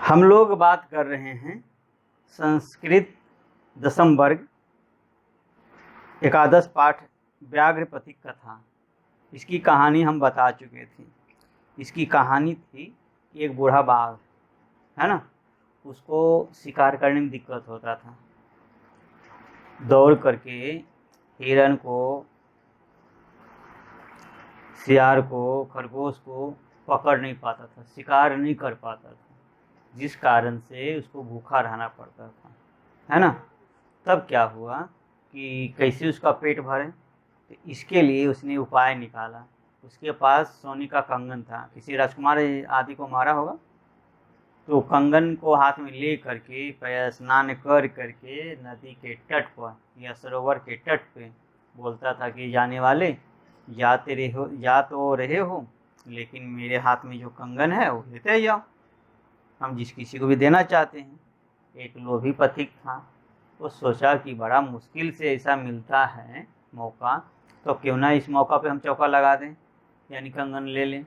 हम लोग बात कर रहे हैं संस्कृत दशम वर्ग एकादश पाठ व्याघ्र पथिक कथा। इसकी कहानी हम बता चुके थे। इसकी कहानी थी एक बूढ़ा बाघ है ना, उसको शिकार करने में दिक्कत होता था। दौड़ करके हिरन को, सियार को, खरगोश को पकड़ नहीं पाता था, शिकार नहीं कर पाता था, जिस कारण से उसको भूखा रहना पड़ता था, है ना। तब क्या हुआ कि कैसे उसका पेट भरे, तो इसके लिए उसने उपाय निकाला। उसके पास सोने का कंगन था, किसी राजकुमार आदि को मारा होगा, तो कंगन को हाथ में ले करके स्नान कर करके नदी के तट पर या सरोवर के तट पे बोलता था कि जाने वाले जा तो रहे हो, लेकिन मेरे हाथ में जो कंगन है वो लेते जाओ, हम जिस किसी को भी देना चाहते हैं। एक लोभी पथिक था, वो सोचा कि बड़ा मुश्किल से ऐसा मिलता है मौका, तो क्यों ना इस मौका पे हम चौका लगा दें, यानी कंगन ले लें।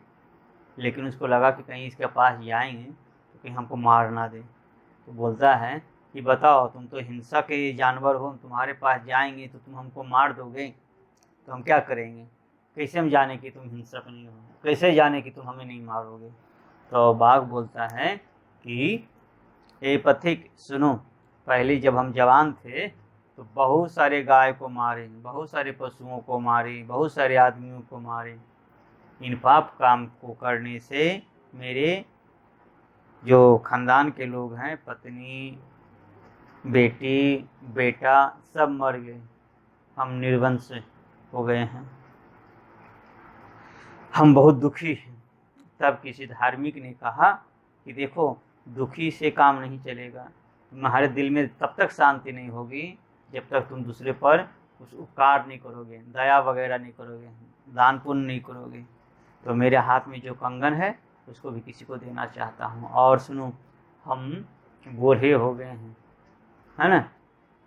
लेकिन उसको लगा कि कहीं इसके पास जाएंगे तो कहीं हमको मार ना दे, तो बोलता है कि बताओ, तुम तो हिंसा के जानवर हो, तुम्हारे पास जाएंगे तो तुम हमको मार दोगे, तो हम क्या करेंगे, कैसे हम जाने कि तुम हिंसक नहीं हो, कैसे जाने कि तुम हमें नहीं मारोगे। तो बाघ बोलता है कि ए पथिक सुनो, पहले जब हम जवान थे तो बहुत सारे गाय को मारे, बहुत सारे पशुओं को मारे, बहुत सारे आदमियों को मारे। इन पाप काम को करने से मेरे जो खानदान के लोग हैं, पत्नी, बेटी, बेटा सब मर गए, हम निर्वंश हो गए हैं, हम बहुत दुखी हैं। तब किसी धार्मिक ने कहा कि देखो, दुखी से काम नहीं चलेगा, तुम्हारे दिल में तब तक शांति नहीं होगी जब तक तुम दूसरे पर कुछ उपकार नहीं करोगे, दया वगैरह नहीं करोगे, दान पुण्य नहीं करोगे। तो मेरे हाथ में जो कंगन है उसको भी किसी को देना चाहता हूँ। और सुनो, हम बूढ़े हो गए हैं, है ना,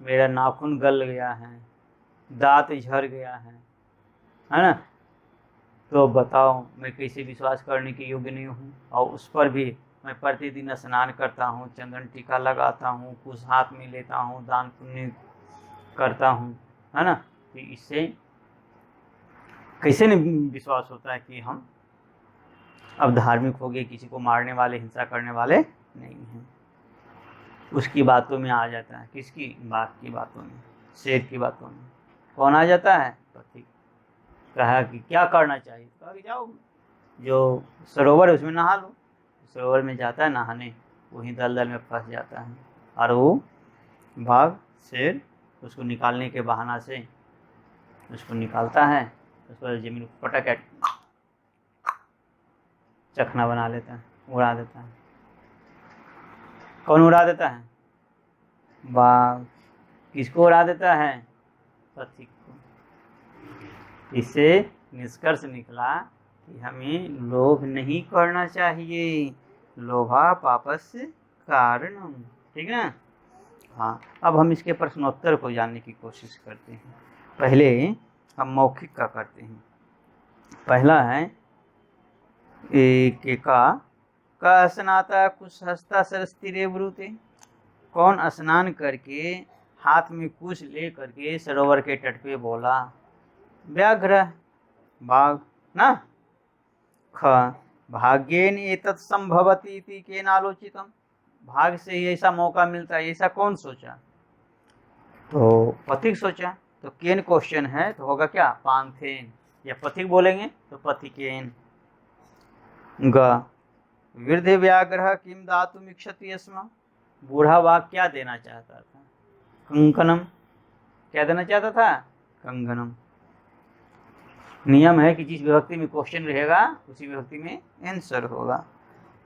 मेरा नाखून गल गया है, दांत झड़ गया है ना, तो बताओ मैं कैसे विश्वास करने के योग्य नहीं हूँ। और उस पर भी मैं प्रतिदिन स्नान करता हूँ, चंदन टीका लगाता हूँ, कुछ हाथ में लेता हूँ, दान पुण्य करता हूँ, है ना। तो इससे कैसे नहीं विश्वास होता है कि हम अब धार्मिक हो गए, किसी को मारने वाले, हिंसा करने वाले नहीं हैं। उसकी बातों में आ जाता है, किसकी बात की बातों में, शेर की बातों में कौन आ जाता है, पथिक। कहा कि क्या करना चाहिए, कहा कि जाओ जो सरोवर है उसमें नहा लो। सरोवर में जाता है नहाने, वहीं दलदल में फंस जाता है, और वो बाघ शेर उसको निकालने के बहाना से उसको निकालता है, उस पर जमीन को पटक चखना बना लेता है, उड़ा देता है। कौन उड़ा देता है, बाघ। किसको उड़ा देता है, पथिक को। इससे निष्कर्ष निकला कि हमें लोभ नहीं करना चाहिए, लोभा पापस्य कारणम, ठीक ना। हाँ, अब हम इसके प्रश्नोत्तर को जानने की कोशिश करते हैं। पहले हम मौखिक का करते हैं। पहला है का स्नाता कुछ हस्ता सरस्तिरे ब्रूते, कौन स्नान करके हाथ में कुछ ले करके सरोवर के तट पे बोला, व्याघ्र बाघ ना। ख भाग्येन एतत् संभवति इति केन आलोचितम, भाग से ही ऐसा मौका मिलता है, ऐसा कौन सोचा, तो पथिक सोचा। तो केन क्वेश्चन है तो होगा क्या, पांथेन, या पथिक बोलेंगे तो पथिकेन। ग वृद्ध व्याघ्र किम दातुम इच्छति स्म, बूढ़ा बाघ क्या देना चाहता था, कंकणम, क्या देना चाहता था, कंगनम। नियम है कि जिस विभक्ति में क्वेश्चन रहेगा उसी विभक्ति में आंसर होगा।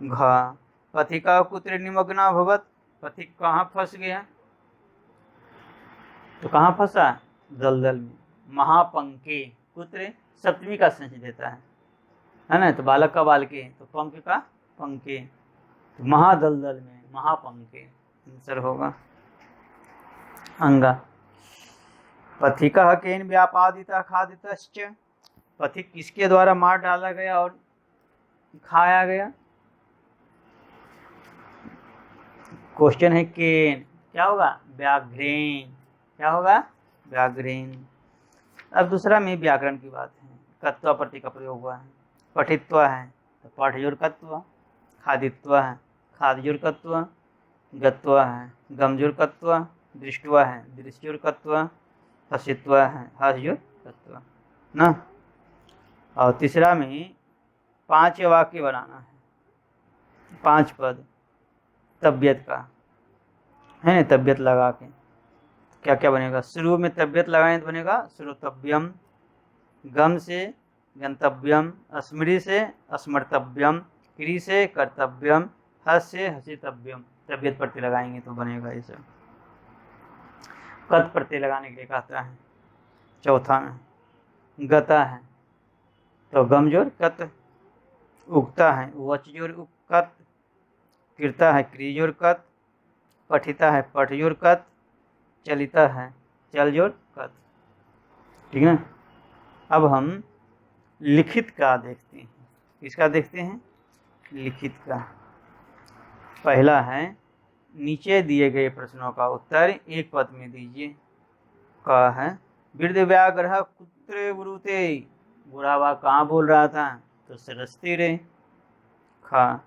घ पथिका कुत्र निमग्ना भवत, पथिक कहाँ फंस गया, तो कहाँ फंसा, दलदल में। महापंके, कुत्र सप्तमी का संच देता है ना, तो बालक का बालके, तो पंक का पंके, तो महादलदल में, महापंके आंसर होगा। अंगा पथिका केन व्यापादिता खादितश्च, पथिक किसके द्वारा मार डाला गया और खाया गया, क्वेश्चन है केन, क्या होगा? व्याघ्रेन। क्या होगा? व्याघ्रेन। अब दूसरा में व्याकरण की बात है। कत्व प्रति का प्रयोग हुआ है। पठित्व है तो पठजुर्कत्व, खादित्व है खादजुर्कत्व, गत्व है गमजुर्कत्व, दृष्टव है दृश्युर्कत्व, हसित्व है हसजुर्कत्व ना। और तीसरा में 5 वाक्य बनाना है, 5 पद तबियत का है ना, तबियत लगा के क्या क्या बनेगा? शुरू में तबियत लगाएं तो बनेगा श्रोतव्यम, गम से गंतव्यम, स्मृति से स्मर्तव्यम, क्री से कर्तव्यम, हस से हसितव्यम। तबियत प्रत्यय लगाएंगे तो बनेगा ये सब। कत प्रत्यय लगाने के लिए कहता है चौथा में। गता है तो गमजोर कत, उगता है वचजोर उगकत, कृता है क्रिजोर कत, पठिता है पठजोर कत, चलिता है चलजोर कत। ठीक है। अब हम लिखित का देखते हैं। किसका देखते हैं? लिखित का। पहला है नीचे दिए गए प्रश्नों का उत्तर एक पद में दीजिए। क है वृद्ध व्याघ्र कुत्र ब्रूते, बुढ़ावा कहाँ बोल रहा था? तो सरस्ती रे। ख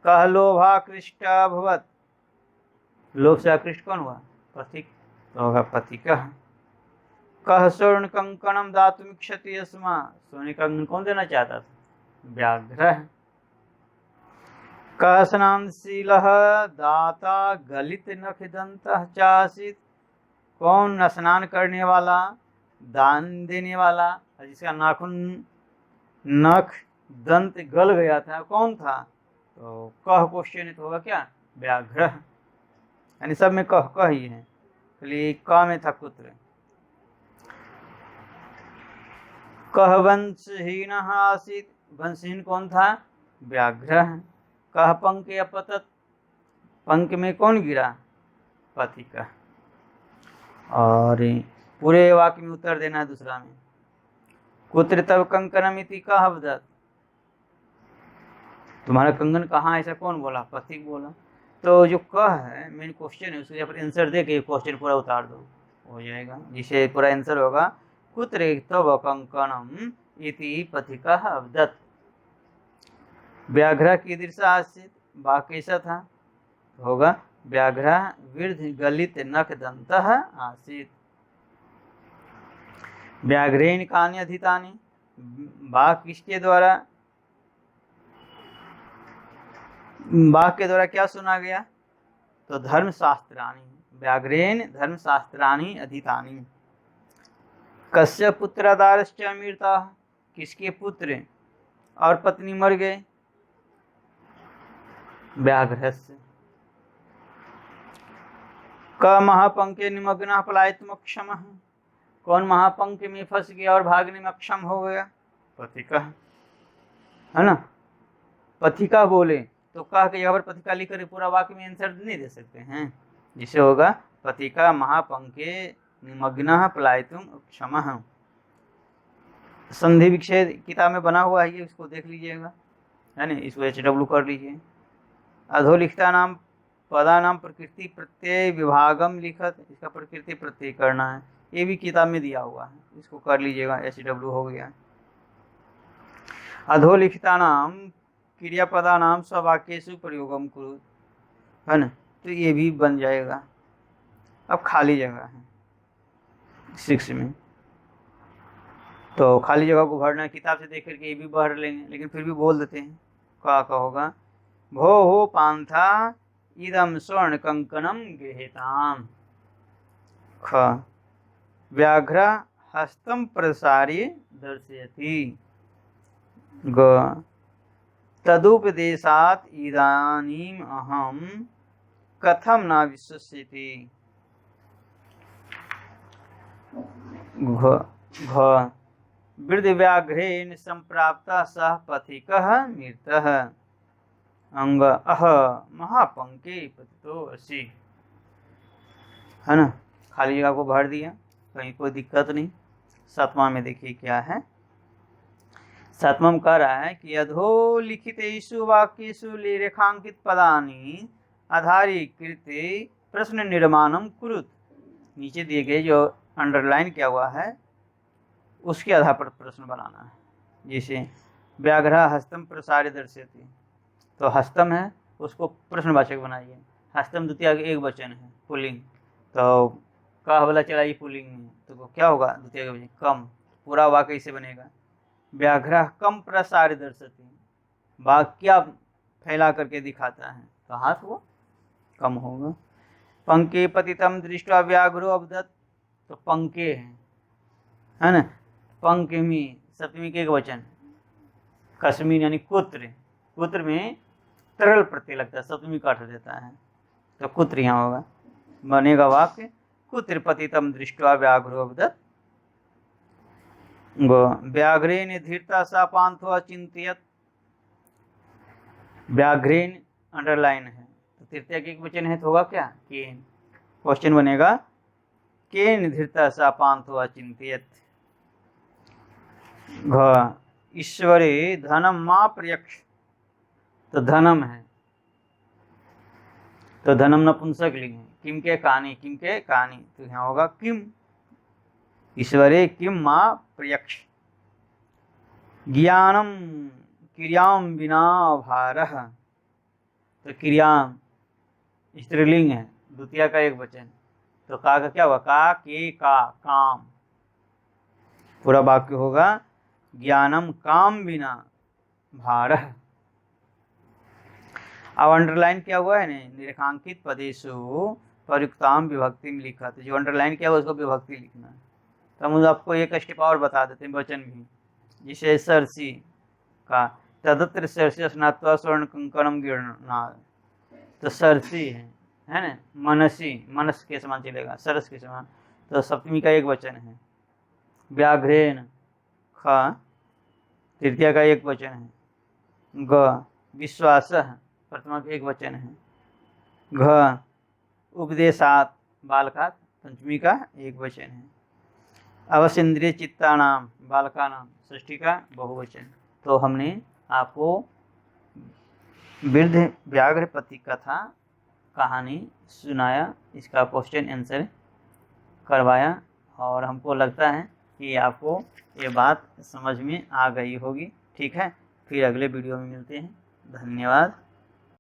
कह लोभाकृष्टा भवत, लोभ से आकृष्ट कौन हुआ? पथिक, तो होगा पथिकः। कह स्वर्ण कंकणम दातुमिच्छति यस्मा, सोने का कंकण कौन देना चाहता था? व्याघ्र। कह स्नानशीलः दाता गलित नख दंतः चासित, कौन स्नान करने वाला, दान देने वाला, जिसका नाखून नख दंत गल गया था, कौन था? तो कह क्वेश्चन तो होगा क्या? व्याघ्र। यानी सब में कह कह ही है, खाली क में था कुत्र। कह वंशहीन आसीत, वंशहीन कौन था? व्याघ्र। कह पंक अपतत, पंक में कौन गिरा? पथिका। और पूरे वाक्य में उत्तर देना है दूसरा में। कुत्र तब कंकणम इति कह वदत, तुम्हारा कंगन कहाँ, ऐसा कौन बोला? पथिक बोला। तो जो कह है मेन क्वेश्चन है, उसके ऊपर आंसर दे के क्वेश्चन पूरा उतार दो, हो जाएगा। जिसे पूरा आंसर होगा कुत्र तब कंकणम इति पथिकः अवदत्। व्याघ्र की दृशा आसित, बाघ कैसा था? होगा व्याघ्र वृद्ध गलित नख दंतः आसित। व्याघ्रेण कानि अधितानि, बाघ किसके द्वारा, बाघ के द्वारा क्या सुना गया? तो धर्मशास्त्राणि, व्याघ्रेण धर्मशास्त्राणि अधितानि। कस्य पुत्रादारश्च अमृता, किसके पुत्र और पत्नी मर गए? व्याघ्रस्य। क महापंके निमग्नः पलायितुम् अक्षमः, कौन महापंख में फंस गया और भागने में अक्षम हो गया? पथिका, है ना। पथिका बोले तो कह के जगह पर पथिका लिख कर पूरा वाक्य में आंसर नहीं दे सकते हैं, जिसे होगा पथिका महापंके निमग्नः पलायितुम् अक्षमः। संधि विच्छेद किताब में बना हुआ है, ये इसको देख लीजिएगा, है ना। इसको HW कर लीजिए। अधोलिखिता नाम पदा नाम प्रकृति प्रत्यय विभागम लिखत, इसका प्रकृति प्रत्यय करना है, ये भी किताब में दिया हुआ है, इसको कर लीजिएगा। HW हो गया। अधोलिखिता नाम क्रियापदा नाम स्ववाक्येषु प्रयोगम कुरु, है ना, तो ये भी बन जाएगा। अब खाली जगह है 6 में, तो खाली जगह को भरना है, किताब से देख करके ये भी भर लेंगे, लेकिन फिर भी बोल देते हैं। क्या होगा? भो हो पांथा इदम स्वर्ण कंकणम गृहीताम। ख व्याघ्र हस्तम प्रसार्य दर्शयति। ग तदुपदेशात इदानीम अहम कथम न विश्वसिति। घ वृद्ध व्याघ्रेण संप्राप्ता सह पथिकः मृतः। अंग अह महापंके पतितो असि, है ना। खाली जगह को भर दिया, कहीं कोई दिक्कत नहीं। 7वां में देखिए क्या है। 7वां में कह रहा है कि अधोलिखितेषु वाक्येषु रेखांकित पदानि आधारीकृत प्रश्न निर्माणम कुरुत। नीचे दिए गए जो अंडरलाइन किया हुआ है उसके आधार पर प्रश्न बनाना है। जैसे व्याघ्र हस्तम प्रसार्य दर्शयति, तो हस्तम है उसको प्रश्नवाचक बनाइए। हस्तम द्वितीय एक वचन है पुल्लिंग, तो का वाला चलाइए पुल्लिंग में, तो क्या होगा द्वितीय का वचन कम। पूरा वाक्य कैसे बनेगा? व्याघ्र कम प्रसार्य दर्शयति, बाघ क्या फैला करके दिखाता है, तो हाथ वो कम होगा। पंके पतितम दृष्टवा व्याघ्रो अवदत्, तो पंके है ना, पंकमी सप्तमी के एक वचन, कश्मीर यानी कुत्र, कुत्र में तरल प्रत्यय लगता है, सप्तमी का अर्थ देता है, तो कुत्र यहाँ होगा। बनेगा वाक्य कुत्र पतितम दृष्टवा व्याघ्रो अवदत्, व्याघ्रेण धीरता सा पांथो अचिंत्यत। व्याघ्रेण अंडरलाइन है, तो तृतीय के एक वचन है तो होगा क्या केन। क्वेश्चन बनेगा केन धीरता सा पांथो अचिंत्यत। ईश्वरे धनम माँ प्रयक्ष, तो धनम है, तो धनम नपुंसक लिंग है। किम के कहानी, किम के कहानी, तो यहाँ होगा किम। ईश्वरे किम माँ प्रयक्ष। ज्ञानम क्रियाम विना भारः, तो क्रियाम स्त्रीलिंग है, द्वितीय का एक वचन, तो का क्या हुआ का के का काम। पूरा वाक्य होगा ज्ञानम काम बिना भारः। अब अंडरलाइन क्या हुआ है ना, निरेखांकित पदेशु प्रयुक्ताम विभक्ति में लिखा, तो जो अंडरलाइन किया हुआ उसको विभक्ति लिखना है। तो हम आपको एक स्टेप और बता देते हैं वचन भी, जिसे सरसी का तदत्र सरसी स्नात्वा स्वर्ण कंकणम गिरना, तो सरसी है ना, मनसी मनस के समान चलेगा, सरस के समान, तो सप्तमी का एक वचन है। व्याघ्रेण ख तृतीय का एक वचन है। ग विश्वास प्रथमा का एक वचन है। घ उपदेशात बालकात पंचमी का एक वचन है। अवसेंद्रिय चित्तानाम बालकानाम षष्ठी का बहुवचन। तो हमने आपको वृद्ध व्याघ्रपति कथा कहानी सुनाया, इसका क्वेश्चन आंसर करवाया, और हमको लगता है कि आपको ये बात समझ में आ गई होगी। ठीक है, फिर अगले वीडियो में मिलते हैं। धन्यवाद।